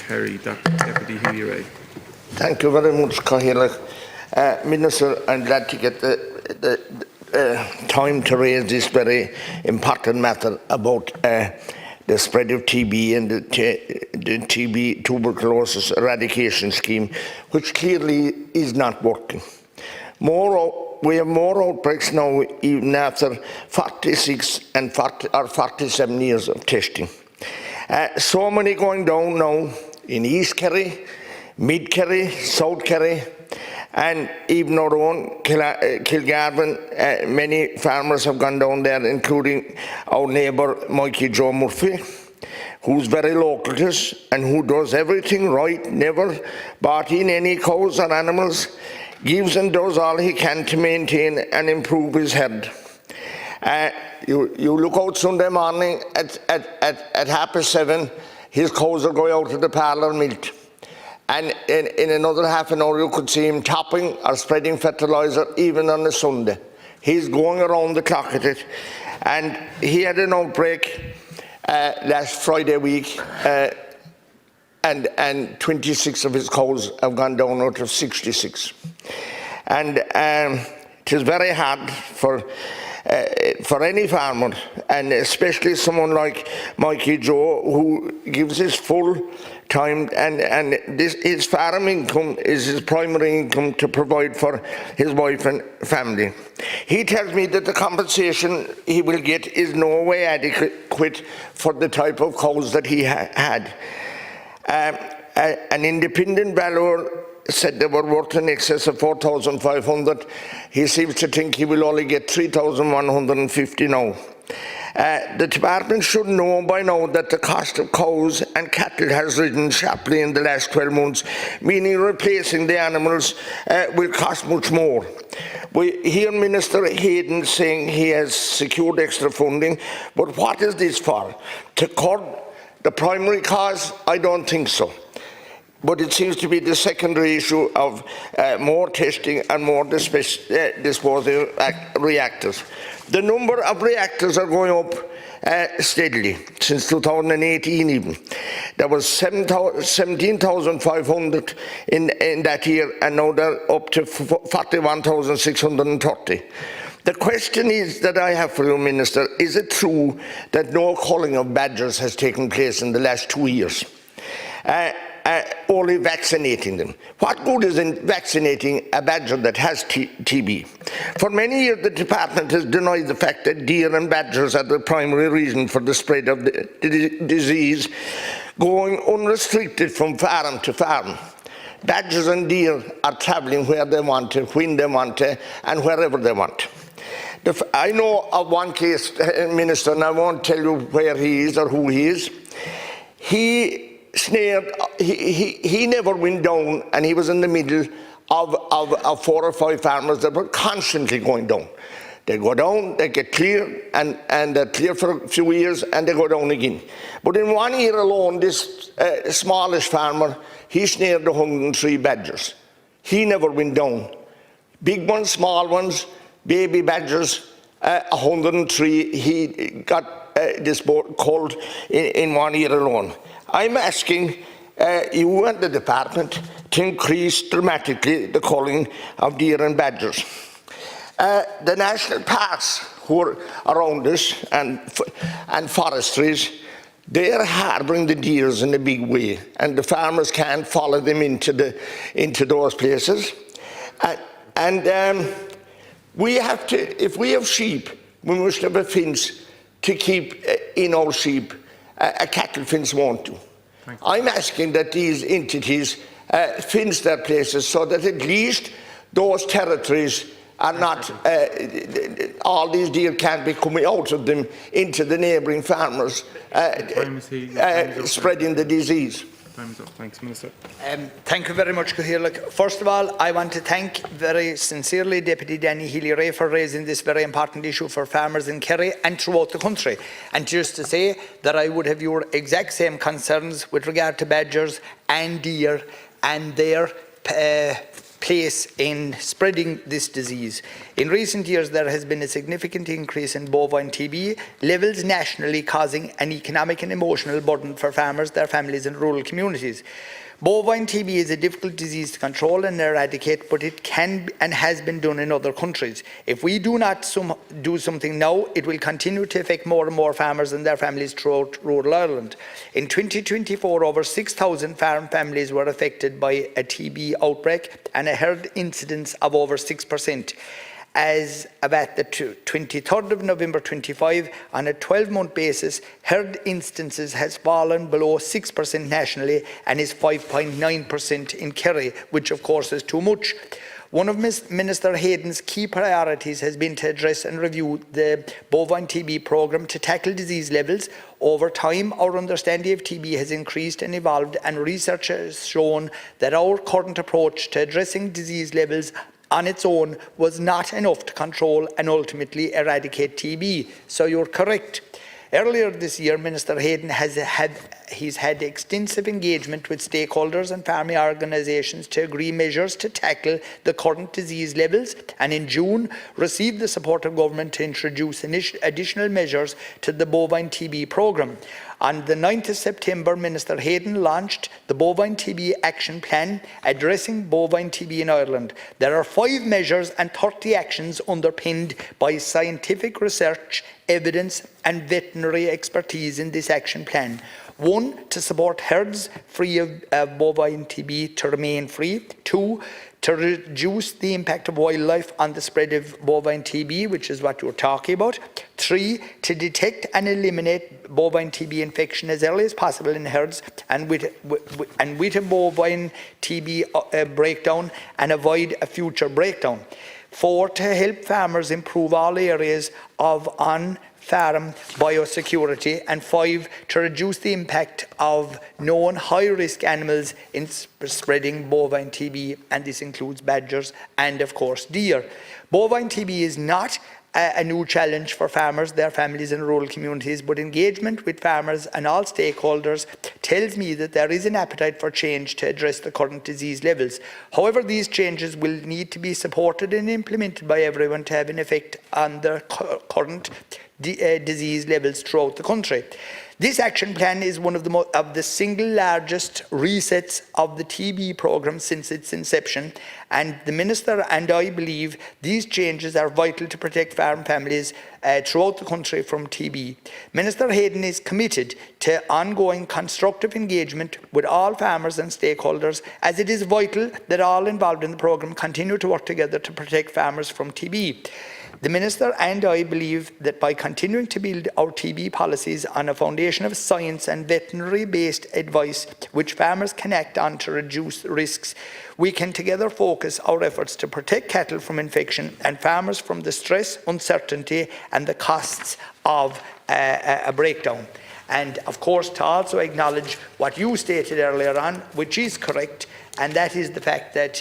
Kerry, Deputy Healy-Rae. Thank you very much, Cahill. Minister, I'm glad to get the time to raise this very important matter about the spread of TB and the TB tuberculosis eradication scheme, which clearly is not working. We have more outbreaks now, even after 46 and 47 years of testing. So many going down now in East Kerry, Mid Kerry, South Kerry, and even our own Kilgarvan. Many farmers have gone down there, including our neighbour Mikey Joe Murphy, who's very local to us and who does everything right, never bought in any cows or animals, gives and does all he can to maintain and improve his herd. You look out Sunday morning at 7:30, his cows are going out to the parlour milked. And in another half an hour you could see him topping or spreading fertiliser even on a Sunday. He's going around the clock at it. And he had an outbreak last Friday week, and 26 of his cows have gone down out of 66. And it is very hard for any farmer, and especially someone like Mikey Joe, who gives his full time, and his farm income is his primary income to provide for his wife and family. He tells me that the compensation he will get is no way adequate for the type of cows that he had. An independent valuer said they were worth in excess of 4,500. He seems to think he will only get 3,150 now. The department should know by now that the cost of cows and cattle has risen sharply in the last 12 months, meaning replacing the animals will cost much more. We hear Minister Hayden saying he has secured extra funding, but what is this for? To curb the primary cause? I don't think so. But it seems to be the secondary issue of more testing and more disposal reactors. The number of reactors are going up steadily since 2018 even. There was 17,500 in that year, and now they're up to 41,630. The question is that I have for you, Minister, is it true that no culling of badgers has taken place in the last 2 years? Only vaccinating them. What good is in vaccinating a badger that has TB? For many years the department has denied the fact that deer and badgers are the primary reason for the spread of the disease, going unrestricted from farm to farm. Badgers and deer are travelling where they want to, when they want to, and wherever they want. I know of one case, Minister, and I won't tell you where he is or who he is. He never went down, and he was in the middle of 4 or 5 farmers that were constantly going down. They go down, they get clear, and they're clear for a few years, and they go down again. But in 1 year alone, this smallish farmer, he snared 103 badgers. He never went down. Big ones, small ones, baby badgers, 103. He got this boat culled in 1 year alone. I'm asking you and the department to increase dramatically the culling of deer and badgers. The national parks who are around us and forestries, they are harbouring the deers in a big way, and the farmers can't follow them into those places. We have to, if we have sheep, we must have a fence to keep in our sheep. A cattle fence won't do. I'm asking that these entities fence their places so that at least those territories are not, all these deer can't be coming out of them into the neighbouring farmers, spreading the disease. Thanks, Minister. Thank you very much, Cahill. First of all, I want to thank very sincerely Deputy Danny Healy-Rae for raising this very important issue for farmers in Kerry and throughout the country. And just to say that I would have your exact same concerns with regard to badgers and deer and their place in spreading this disease. In recent years, there has been a significant increase in bovine TB levels nationally, causing an economic and emotional burden for farmers, their families and rural communities. Bovine TB is a difficult disease to control and eradicate, but it can and has been done in other countries. If we do not do something now, it will continue to affect more and more farmers and their families throughout rural Ireland. In 2024, over 6,000 farm families were affected by a TB outbreak and a herd incidence of over 6%. As of at the 23rd of November 25, on a 12-month basis, herd instances has fallen below 6% nationally and is 5.9% in Kerry, which of course is too much. One of Minister Hayden's key priorities has been to address and review the bovine TB programme to tackle disease levels. Over time, our understanding of TB has increased and evolved, and research has shown that our current approach to addressing disease levels on its own was not enough to control and ultimately eradicate TB. So you're correct. Earlier this year, Minister Hayden has had extensive engagement with stakeholders and farming organisations to agree measures to tackle the current disease levels, and in June received the support of government to introduce additional measures to the bovine TB programme. On the 9th of September, Minister Hayden launched the Bovine TB Action Plan addressing bovine TB in Ireland. There are 5 measures and 30 actions underpinned by scientific research, evidence and veterinary expertise in this action plan. 1, to support herds free of bovine TB to remain free. 2, to reduce the impact of wildlife on the spread of bovine TB, which is what you're talking about. 3, to detect and eliminate bovine TB infection as early as possible in herds and with a bovine TB breakdown and avoid a future breakdown. 4, to help farmers improve all areas of on-farm biosecurity. And 5, to reduce the impact of known high-risk animals in spreading bovine TB, and this includes badgers and of course deer. Bovine TB is not a new challenge for farmers, their families and rural communities, but engagement with farmers and all stakeholders tells me that there is an appetite for change to address the current disease levels. However, these changes will need to be supported and implemented by everyone to have an effect on the current disease levels throughout the country. This action plan is one of the single largest resets of the TB programme since its inception, and the Minister and I believe these changes are vital to protect farm families throughout the country from TB. Minister Hayden is committed to ongoing constructive engagement with all farmers and stakeholders, as it is vital that all involved in the programme continue to work together to protect farmers from TB. The Minister and I believe that by continuing to build our TB policies on a foundation of science and veterinary-based advice which farmers can act on to reduce risks, we can together focus our efforts to protect cattle from infection and farmers from the stress, uncertainty and the costs of a breakdown. And of course, to also acknowledge what you stated earlier on, which is correct, and that is the fact that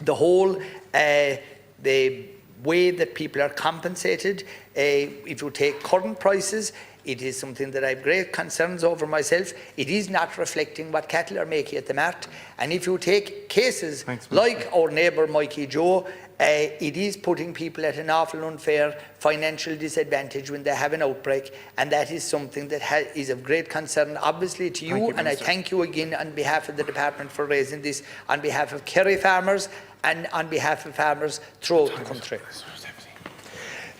the whole the way that people are compensated, if you take current prices, it is something that I have great concerns over myself. It is not reflecting what cattle are making at the mart. And if you take cases like our neighbour Mikey Joe, it is putting people at an awful unfair financial disadvantage when they have an outbreak, and that is something that is of great concern obviously to you, and I thank you again on behalf of the department for raising this on behalf of Kerry farmers and on behalf of farmers throughout the country.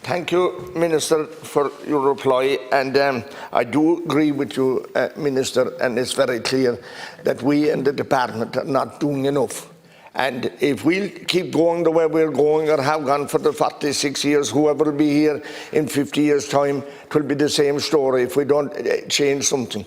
Thank you, Minister, for your reply. And I do agree with you, Minister, and it's very clear that we in the department are not doing enough. And if we keep going the way we're going or have gone for the 46 years, whoever will be here in 50 years' time, it will be the same story if we don't change something.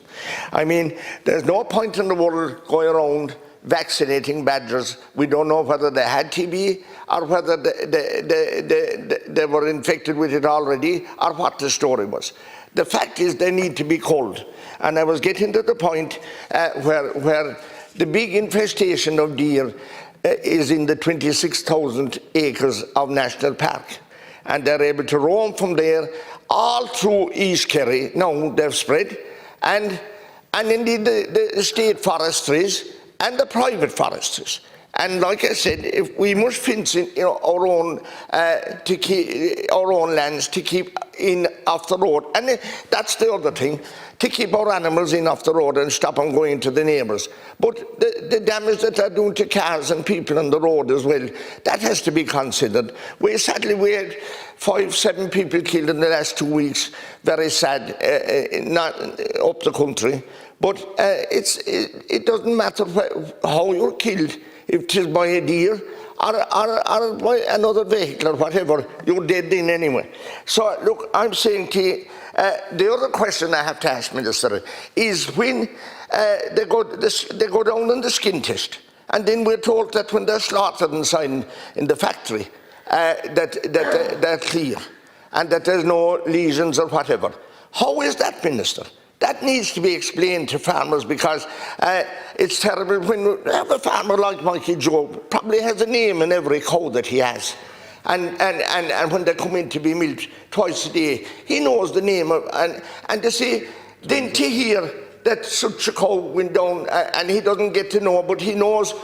I mean, there's no point in the world going around vaccinating badgers. We don't know whether they had TB or whether they were infected with it already, or what the story was. The fact is they need to be culled. And I was getting to the point where the big infestation of deer is in the 26,000 acres of national park. And they're able to roam from there all through East Kerry. Now they've spread. And indeed the state forestries and the private forestries. And like I said, if we must fence in our own to keep our own lands to keep in off the road, and that's the other thing, to keep our animals in off the road and stop them going to the neighbours. But the damage that they're doing to cars and people on the road as well, that has to be considered. We had 5-7 people killed in the last 2 weeks. Very sad, not up the country. But it doesn't matter how you're killed, if it is by a deer or by another vehicle or whatever, you're dead in anyway. So look, I'm saying to you, the other question I have to ask, Minister, is when they go down on the skin test, and then we're told that when they're slaughtered inside in the factory, that they're clear, and that there's no lesions or whatever. How is that, Minister? That needs to be explained to farmers, because it's terrible when you have a farmer like Mikey Joe, probably has a name in every cow that he has. And when they come in to be milked twice a day, he knows the name of, and to say, then to hear that such a cow went down and he doesn't get to know, but he knows,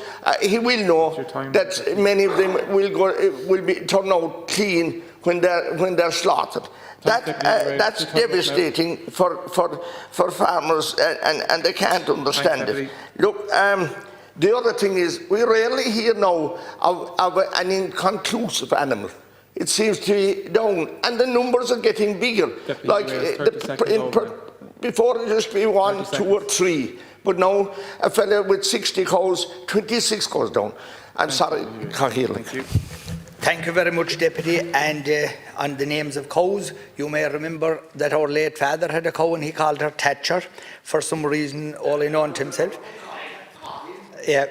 he will know that many of them will be turn out clean when they're slaughtered. That's devastating for farmers, and they can't understand it. Look, the other thing is, we rarely hear now of an inconclusive animal. It seems to be down, and the numbers are getting bigger. Like before, it used to be 1, 2 or 3, but now a fella with 60 cows, 26 goes down. I'm sorry, can't hear. Thank you. Thank you very much, Deputy. And on the names of cows, you may remember that our late father had a cow and he called her Thatcher, for some reason only known to himself. Yeah.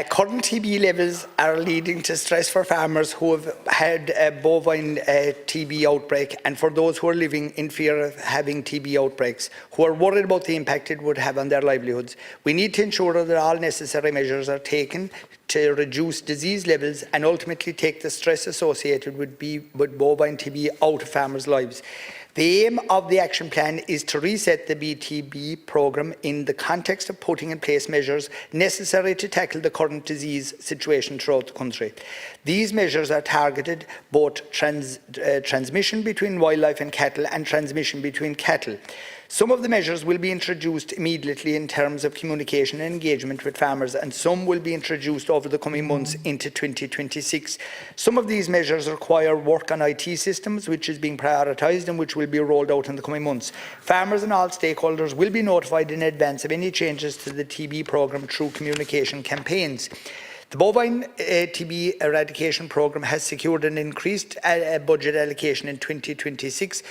Current TB levels are leading to stress for farmers who have had a bovine TB outbreak, and for those who are living in fear of having TB outbreaks, who are worried about the impact it would have on their livelihoods. We need to ensure that all necessary measures are taken to reduce disease levels and ultimately take the stress associated with bovine TB out of farmers' lives. The aim of the action plan is to reset the BTB programme in the context of putting in place measures necessary to tackle the current disease situation throughout the country. These measures are targeted both transmission between wildlife and cattle and transmission between cattle. Some of the measures will be introduced immediately in terms of communication and engagement with farmers, and some will be introduced over the coming months into 2026. Some of these measures require work on IT systems, which is being prioritised and which will be rolled out in the coming months. Farmers and all stakeholders will be notified in advance of any changes to the TB programme through communication campaigns. The bovine TB eradication programme has secured an increased budget allocation in 2026,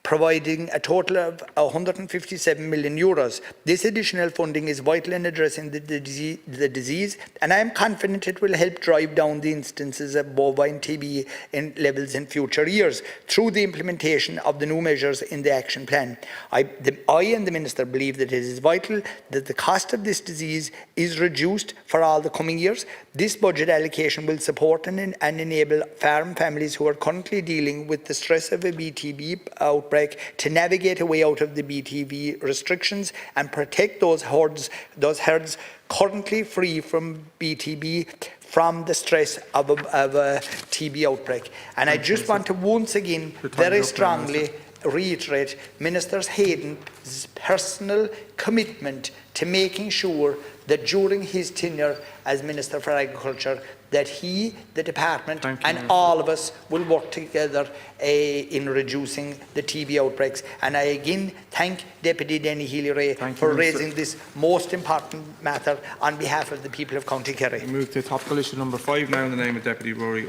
providing a total of €157 million. This additional funding is vital in addressing the disease, and I am confident it will help drive down the instances of bovine TB levels in future years through the implementation of the new measures in the action plan. I and the Minister believe that it is vital that the cost of this disease is reduced for all the coming years. This budget allocation will support and enable farm families who are currently dealing with the stress of a BTB outbreak to navigate a way out of the BTB restrictions and protect those herds currently free from BTB from the stress of a TB outbreak. And I just want to once again very strongly reiterate Minister Hayden's personal commitment to making sure that during his tenure as Minister for Agriculture, that he, the department and all of us will work together in reducing the TB outbreaks. And I again thank Deputy Danny Healy-Rae for raising this most important matter on behalf of the people of County Kerry. We move to topical issue number 5 now in the name of Deputy Rory.